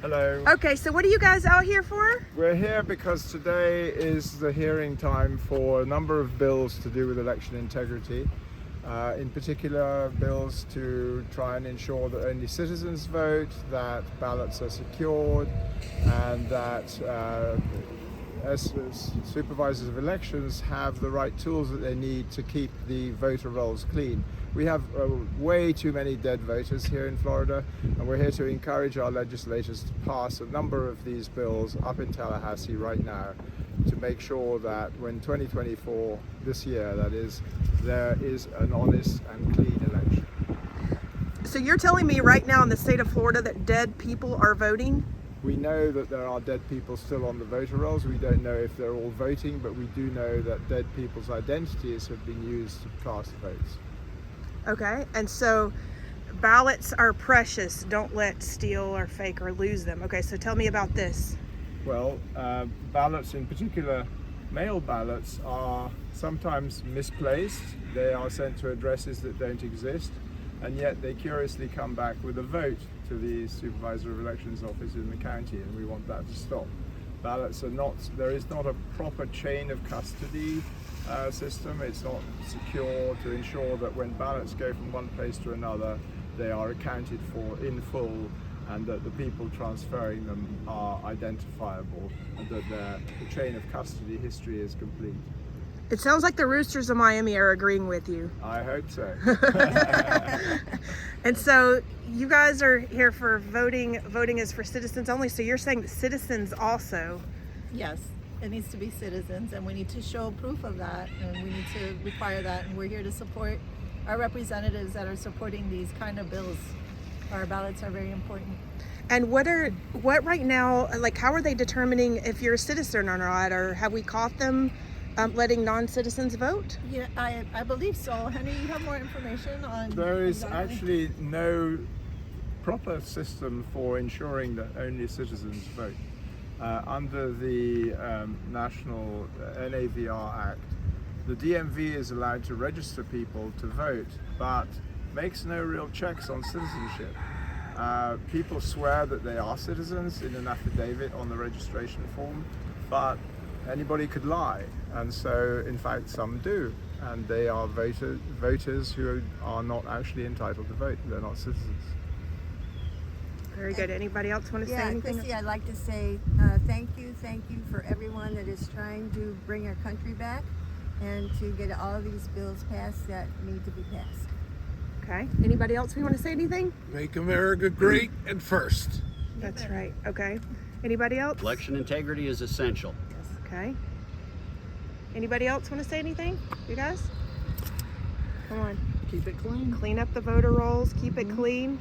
Hello. Okay, so what are you guys out here for? We're here because today is the hearing time for a number of bills to do with election integrity. In particular, bills to try and ensure that only citizens vote, that ballots are secured, and that as supervisors of elections have the right tools that they need to keep the voter rolls clean. We have way too many dead voters here in Florida, and we're here to encourage our legislators to pass a number of these bills up in Tallahassee right now to make sure that when 2024, this year that is, there is an honest and clean election. So you're telling me right now in the state of Florida that dead people are voting? We know that there are dead people still on the voter rolls. We don't know if they're all voting, but we do know that dead people's identities have been used to cast votes. Okay, and so ballots are precious. Don't let steal or fake or lose them. Okay, so tell me about this. Well, ballots, in particular mail ballots, are sometimes misplaced. They are sent to addresses that don't exist, and yet they curiously come back with a vote to the supervisor of elections office in the county, and we want that to stop. Ballots are not, there is not a proper chain of custody system. It's not secure to ensure that when ballots go from one place to another, they are accounted for in full, and that the people transferring them are identifiable, and that the chain of custody history is complete. It sounds like the Roosters of Miami are agreeing with you. I hope so. And so you guys are here for voting. Voting is for citizens only. So you're saying that citizens also. Yes, it needs to be citizens, and we need to show proof of that, and we need to require that, and we're here to support our representatives that are supporting these kind of bills. Our ballots are very important. And what right now, like how are they determining if you're a citizen or not, or have we caught them letting non-citizens vote? Yeah, I believe so. Henry, you have more information on? There is exactly? actually no proper system for ensuring that only citizens vote. Under the National NAVR Act, the DMV is allowed to register people to vote, but makes no real checks on citizenship. People swear that they are citizens in an affidavit on the registration form, but anybody could lie, and so in fact some do, and they are voters who are not actually entitled to vote. They're not citizens. Very good. Anybody else want to say anything? Chrissy, I'd like to say thank you for everyone that is trying to bring our country back and to get all of these bills passed that need to be passed. Okay. Anybody else we want to say anything? Make America great and first. That's right. Okay. Anybody else? Election integrity is essential. Okay. Anybody else want to say anything? You guys? Come on. Keep it clean. Clean up the voter rolls. Keep it clean.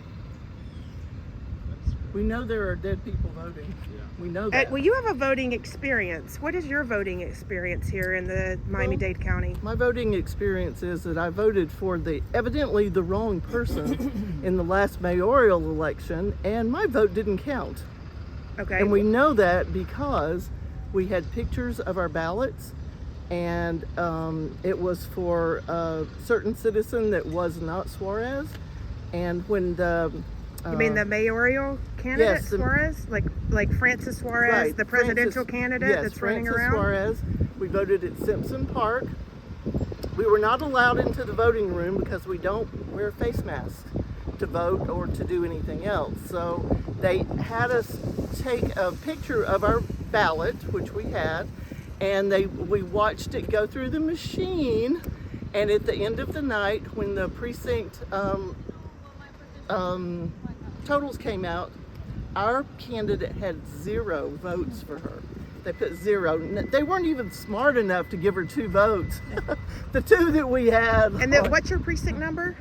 We know there are dead people voting. We know that. Well, you have a voting experience. What is your voting experience here in the Miami-Dade County? My voting experience is that I voted for evidently the wrong person in the last mayoral election, and my vote didn't count. Okay. And we know that because we had pictures of our ballots, and it was for a certain citizen that was not Suarez. And when the you mean the mayoral candidate, yes, Suarez? Like Francis Suarez, right, the presidential candidate yes, that's running Francis around? Suarez. We voted at Simpson Park. We were not allowed into the voting room because we don't wear face masks to vote or to do anything else. So they had us take a picture of our ballot, which we had, and we watched it go through the machine, and at the end of the night when the precinct totals came out, our candidate had 0 votes for her. They put 0. They weren't even smart enough to give her 2 votes. The 2 that we had. And then what's your precinct number?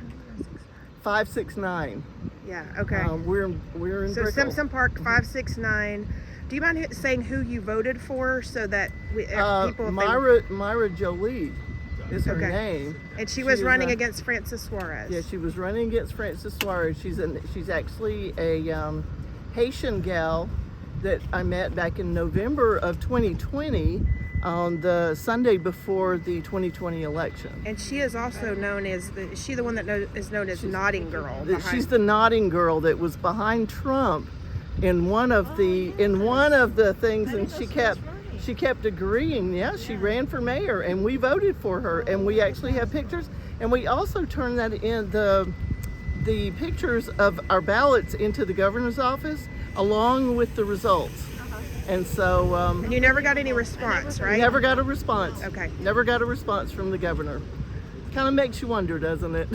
569. Yeah, okay. We're in So Brickell. Simpson Park 569. Do you mind saying who you voted for so that people... Myra Jolie is her name. And she was running against Francis Suarez. Yeah, she was running against Francis Suarez. She's actually a Haitian gal that I met back in November of 2020 on the Sunday before the 2020 election. And she is also known as is known as Nodding Girl. She's the nodding girl that was behind Trump in one of the things, and she kept agreeing. Yeah, she ran for mayor, and we voted for her, and we actually have pictures, and we also turned that in the pictures of our ballots into the governor's office along with the results. And so And you never got any response, right? never got a response. Okay. Never got a response from the governor. Kind of makes you wonder, doesn't it?